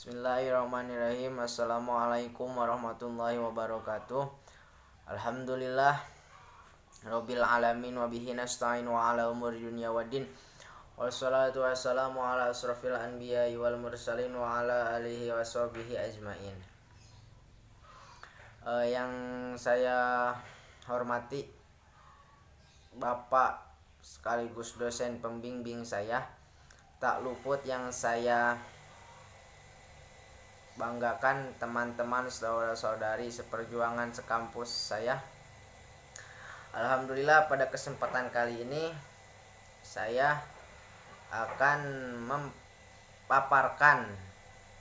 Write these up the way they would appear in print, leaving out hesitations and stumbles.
Bismillahirrahmanirrahim. Assalamualaikum warahmatullahi wabarakatuh. Alhamdulillah Rabbil alamin wa bihi nasta'in wa ala umuri dunya waddin. Wassalatu wassalamu ala asrafil anbiya'i wal mursalin wa ala alihi wa sahbihi ajmain. Yang saya hormati Bapak sekaligus dosen pembimbing saya, tak luput yang saya banggakan teman-teman saudara-saudari seperjuangan sekampus saya. Alhamdulillah pada kesempatan kali ini saya akan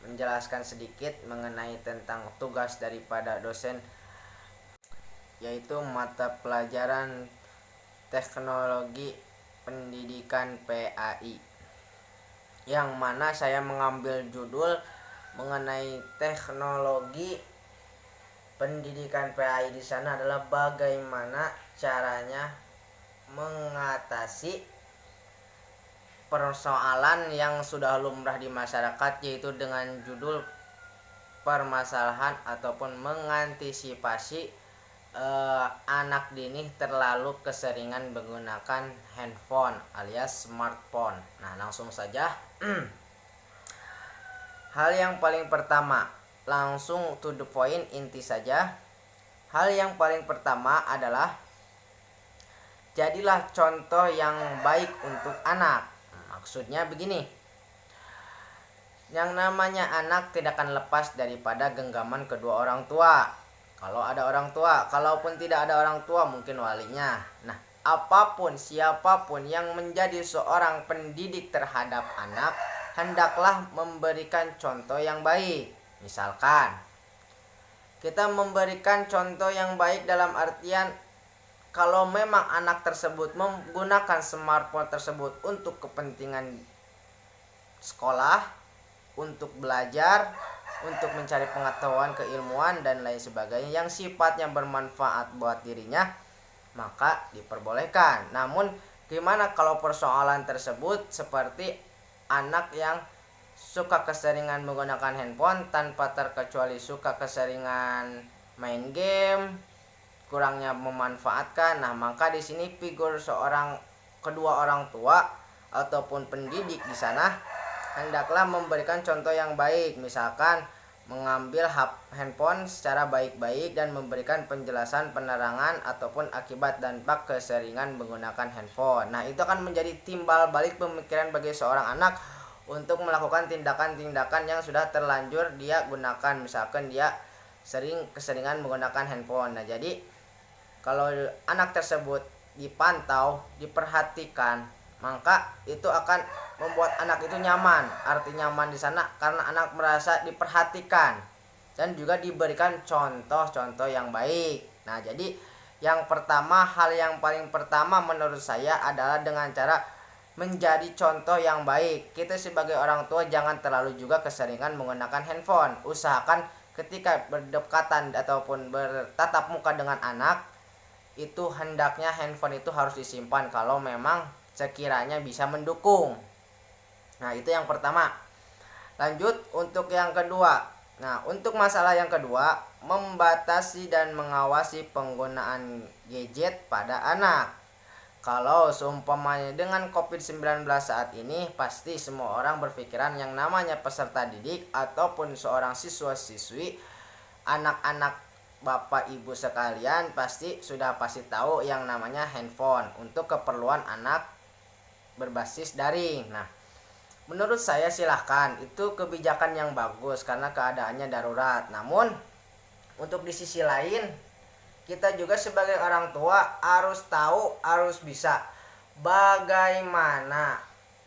menjelaskan sedikit mengenai tentang tugas daripada dosen, yaitu mata pelajaran teknologi pendidikan PAI, yang mana saya mengambil judul mengenai teknologi pendidikan PAI. Di sana adalah bagaimana caranya mengatasi persoalan yang sudah lumrah di masyarakat, yaitu dengan judul permasalahan ataupun mengantisipasi anak dini terlalu keseringan menggunakan handphone alias smartphone. Nah, langsung saja. Hal yang paling pertama, langsung to the point, inti saja. Hal yang paling pertama adalah jadilah contoh yang baik untuk anak. Maksudnya begini, yang namanya anak tidak akan lepas daripada genggaman kedua orang tua. Kalau ada orang tua, kalaupun tidak ada orang tua mungkin walinya. Nah, apapun siapapun yang menjadi seorang pendidik terhadap anak, hendaklah memberikan contoh yang baik. Misalkan kita memberikan contoh yang baik dalam artian kalau memang anak tersebut menggunakan smartphone tersebut untuk kepentingan sekolah, untuk belajar, untuk mencari pengetahuan, keilmuan dan lain sebagainya yang sifatnya bermanfaat buat dirinya, maka diperbolehkan. Namun gimana kalau persoalan tersebut seperti anak yang suka keseringan menggunakan handphone tanpa terkecuali, suka keseringan main game, kurangnya memanfaatkan. Nah, maka di sini figur kedua orang tua ataupun pendidik di sana hendaklah memberikan contoh yang baik, misalkan mengambil handphone secara baik-baik dan memberikan penjelasan penerangan ataupun akibat dampak keseringan menggunakan handphone. Nah, itu akan menjadi timbal balik pemikiran bagi seorang anak untuk melakukan tindakan-tindakan yang sudah terlanjur dia gunakan. Misalkan dia keseringan menggunakan handphone. Nah, jadi kalau anak tersebut dipantau, diperhatikan, maka itu akan membuat anak itu nyaman. Arti nyaman di sana karena anak merasa diperhatikan dan juga diberikan contoh-contoh yang baik. Nah, jadi hal yang paling pertama menurut saya adalah dengan cara menjadi contoh yang baik. Kita sebagai orang tua jangan terlalu juga keseringan menggunakan handphone. Usahakan ketika berdekatan ataupun bertatap muka dengan anak, itu hendaknya handphone itu harus disimpan kalau memang sekiranya bisa mendukung. Nah, itu yang pertama. Lanjut untuk yang kedua. Nah, untuk masalah yang kedua, membatasi dan mengawasi penggunaan gadget pada anak. Kalau seumpamanya dengan COVID-19 saat ini, pasti semua orang berpikiran yang namanya peserta didik ataupun seorang siswa-siswi, anak-anak Bapak Ibu sekalian pasti tahu yang namanya handphone untuk keperluan anak berbasis daring. Nah, menurut saya silahkan, itu kebijakan yang bagus karena keadaannya darurat. Namun untuk di sisi lain, kita juga sebagai orang tua harus tahu, harus bisa bagaimana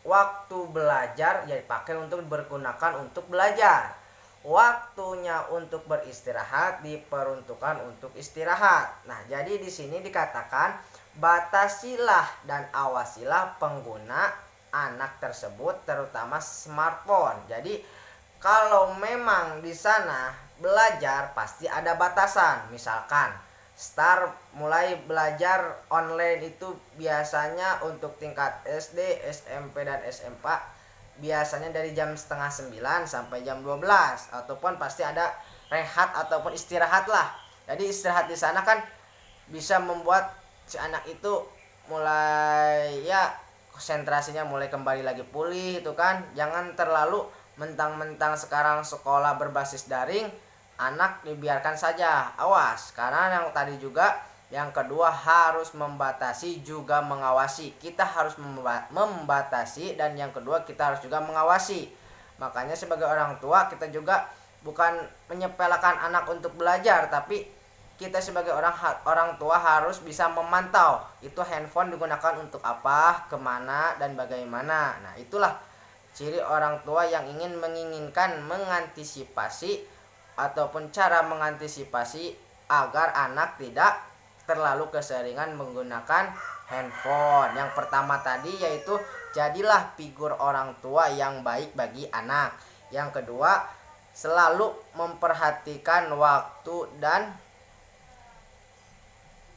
waktu belajar ya dipakai untuk bergunakan untuk belajar. Waktunya untuk beristirahat diperuntukkan untuk istirahat. Nah, jadi di sini dikatakan batasilah dan awasilah pengguna anak tersebut terutama smartphone. Jadi kalau memang di sana belajar pasti ada batasan. Misalkan mulai belajar online itu biasanya untuk tingkat SD, SMP dan SMA biasanya dari jam setengah 9 sampai jam 12, ataupun pasti ada rehat ataupun istirahat lah. Jadi istirahat di sana kan bisa membuat si anak itu mulai ya konsentrasinya mulai kembali lagi pulih itu kan. Jangan terlalu mentang-mentang sekarang sekolah berbasis daring, anak dibiarkan saja. Awas, karena yang tadi juga yang kedua harus membatasi juga mengawasi. Kita harus membatasi, dan yang kedua kita harus juga mengawasi. Makanya sebagai orang tua kita juga bukan menyepelekan anak untuk belajar, tapi kita sebagai orang tua harus bisa memantau itu handphone digunakan untuk apa, kemana, dan bagaimana. Nah itulah ciri orang tua yang menginginkan mengantisipasi ataupun cara mengantisipasi agar anak tidak terlalu keseringan menggunakan handphone. Yang pertama tadi yaitu jadilah figur orang tua yang baik bagi anak. Yang kedua, selalu memperhatikan waktu dan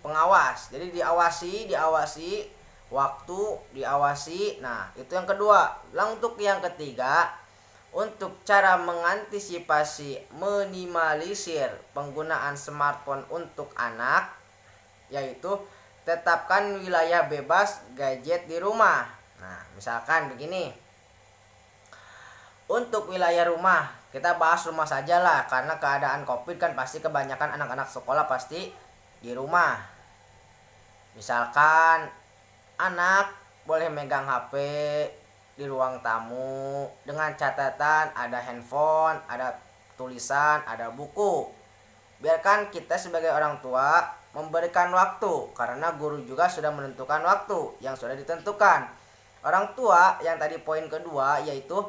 pengawas. Jadi diawasi waktu, diawasi. Nah, itu yang kedua. Lalu untuk yang ketiga, untuk cara mengantisipasi minimalisir penggunaan smartphone untuk anak, yaitu tetapkan wilayah bebas gadget di rumah. Nah, misalkan begini. Untuk wilayah rumah, kita bahas rumah saja lah, karena keadaan Covid kan pasti kebanyakan anak-anak sekolah pasti di rumah. Misalkan anak boleh megang HP di ruang tamu dengan catatan ada handphone, ada tulisan, ada buku. Biarkan kita sebagai orang tua memberikan waktu, karena guru juga sudah menentukan waktu yang sudah ditentukan. Orang tua yang tadi poin kedua yaitu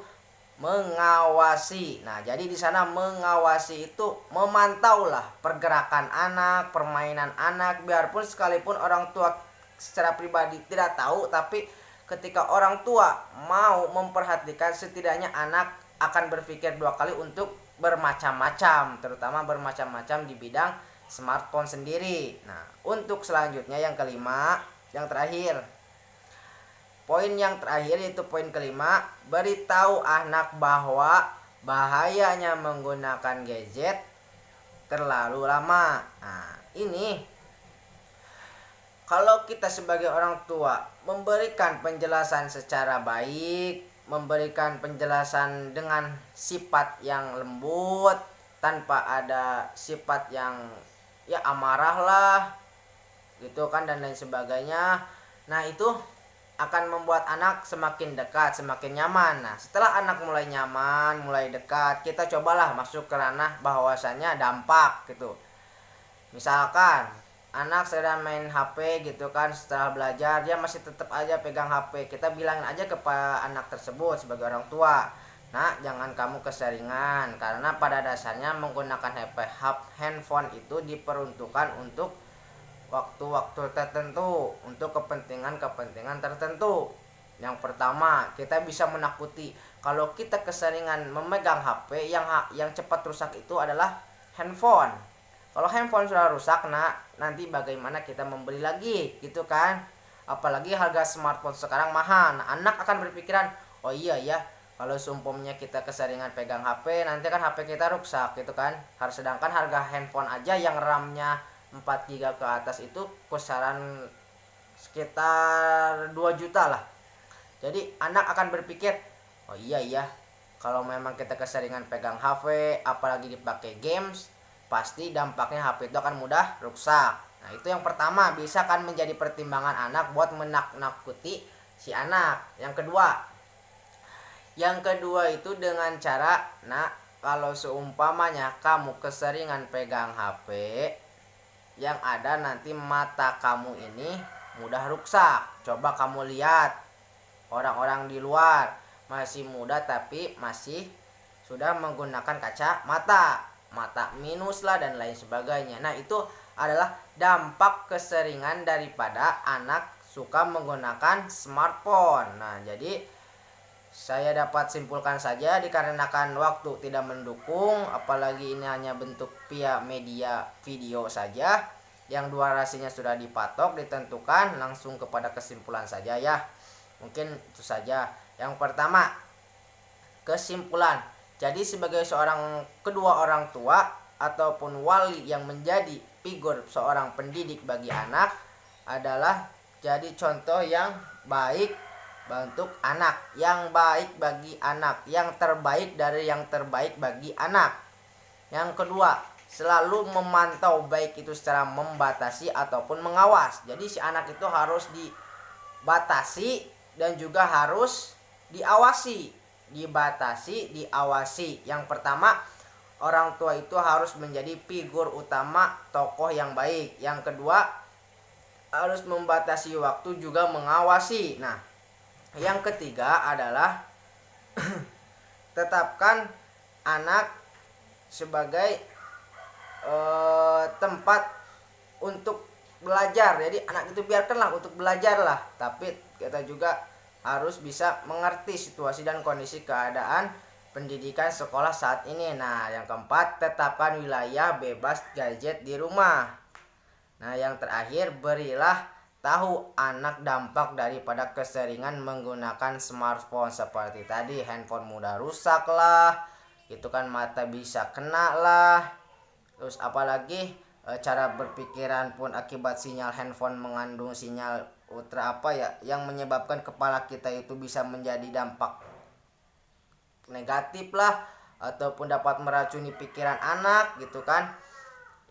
mengawasi. Nah, jadi di sana mengawasi itu memantau lah pergerakan anak, permainan anak, biarpun sekalipun orang tua secara pribadi tidak tahu, tapi ketika orang tua mau memperhatikan, setidaknya anak akan berpikir dua kali untuk bermacam-macam, terutama bermacam-macam di bidang smartphone sendiri. Nah, untuk selanjutnya yang kelima, yang terakhir. Poin yang terakhir yaitu poin kelima, beritahu anak bahwa bahayanya menggunakan gadget terlalu lama. Nah, ini kalau kita sebagai orang tua memberikan penjelasan secara baik, memberikan penjelasan dengan sifat yang lembut, tanpa ada sifat yang ya amarah lah gitu kan, dan lain sebagainya. Nah, itu akan membuat anak semakin dekat, semakin nyaman. Nah, setelah anak mulai nyaman, mulai dekat, kita cobalah masuk ke ranah bahwasanya dampak gitu. Misalkan anak sedang main HP gitu kan, setelah belajar dia masih tetap aja pegang HP. Kita bilangin aja kepada anak tersebut sebagai orang tua, nah jangan kamu keseringan, karena pada dasarnya menggunakan handphone itu diperuntukkan untuk waktu-waktu tertentu, untuk kepentingan-kepentingan tertentu. Yang pertama, kita bisa menakuti kalau kita keseringan memegang HP, yang cepat rusak itu adalah handphone. Kalau handphone sudah rusak, nah nanti bagaimana kita membeli lagi gitu kan? Apalagi harga smartphone sekarang mahal. Nah, anak akan berpikiran, oh iya ya, kalau seumpamanya kita keseringan pegang HP, nanti kan HP kita rusak gitu kan. Sedangkan harga handphone aja yang RAM-nya 4 GB ke atas itu kisaran sekitar 2 juta lah. Jadi anak akan berpikir, oh iya ya, kalau memang kita keseringan pegang HP, apalagi dipakai games, pasti dampaknya HP itu akan mudah rusak. Nah, itu yang pertama, bisa kan menjadi pertimbangan anak buat menakut-nakuti si anak. Yang kedua itu dengan cara, nah kalau seumpamanya kamu keseringan pegang HP, yang ada nanti mata kamu ini mudah rusak. Coba kamu lihat orang-orang di luar masih muda tapi masih sudah menggunakan kacamata, mata minus lah dan lain sebagainya. Nah, itu adalah dampak keseringan daripada anak suka menggunakan smartphone. Nah, jadi saya dapat simpulkan saja, dikarenakan waktu tidak mendukung, apalagi ini hanya bentuk via media video saja, yang durasinya sudah dipatok, ditentukan, langsung kepada kesimpulan saja ya. Mungkin itu saja. Yang pertama, Kesimpulan, jadi sebagai seorang kedua orang tua ataupun wali yang menjadi figur seorang pendidik bagi anak adalah jadi contoh yang baik untuk anak, yang baik bagi anak, yang terbaik dari yang terbaik bagi anak. Yang kedua, selalu memantau baik itu secara membatasi ataupun mengawas. Jadi si anak itu harus dibatasi dan juga harus diawasi. Dibatasi, diawasi. Yang pertama, orang tua itu harus menjadi figur utama tokoh yang baik. Yang kedua, harus membatasi waktu juga mengawasi. Nah, yang ketiga adalah tetapkan anak sebagai tempat untuk belajar. Jadi anak itu biarkanlah untuk belajar lah, tapi kita juga harus bisa mengerti situasi dan kondisi keadaan pendidikan sekolah saat ini. Nah, yang keempat, tetapkan wilayah bebas gadget di rumah. Nah, yang terakhir, berilah tahu anak dampak daripada keseringan menggunakan smartphone. Seperti tadi, handphone mudah rusak lah, itu kan mata bisa kena lah. Terus apalagi cara berpikiran pun akibat sinyal handphone mengandung sinyal ultra yang menyebabkan kepala kita itu bisa menjadi dampak negatif lah, ataupun dapat meracuni pikiran anak gitu kan.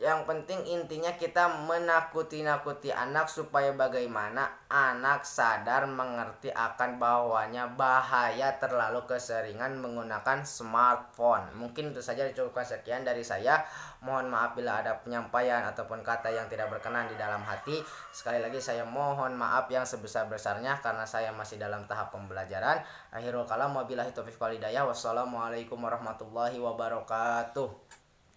Yang penting intinya kita menakuti anak supaya bagaimana anak sadar mengerti akan bahwanya bahaya terlalu keseringan menggunakan smartphone. Mungkin itu saja, dicukupkan sekian dari saya. Mohon maaf bila ada penyampaian ataupun kata yang tidak berkenan di dalam hati. Sekali lagi saya mohon maaf yang sebesar-besarnya karena saya masih dalam tahap pembelajaran. Akhirul kalam, wabillahi taufiq wal hidayah. Wassalamualaikum warahmatullahi wabarakatuh.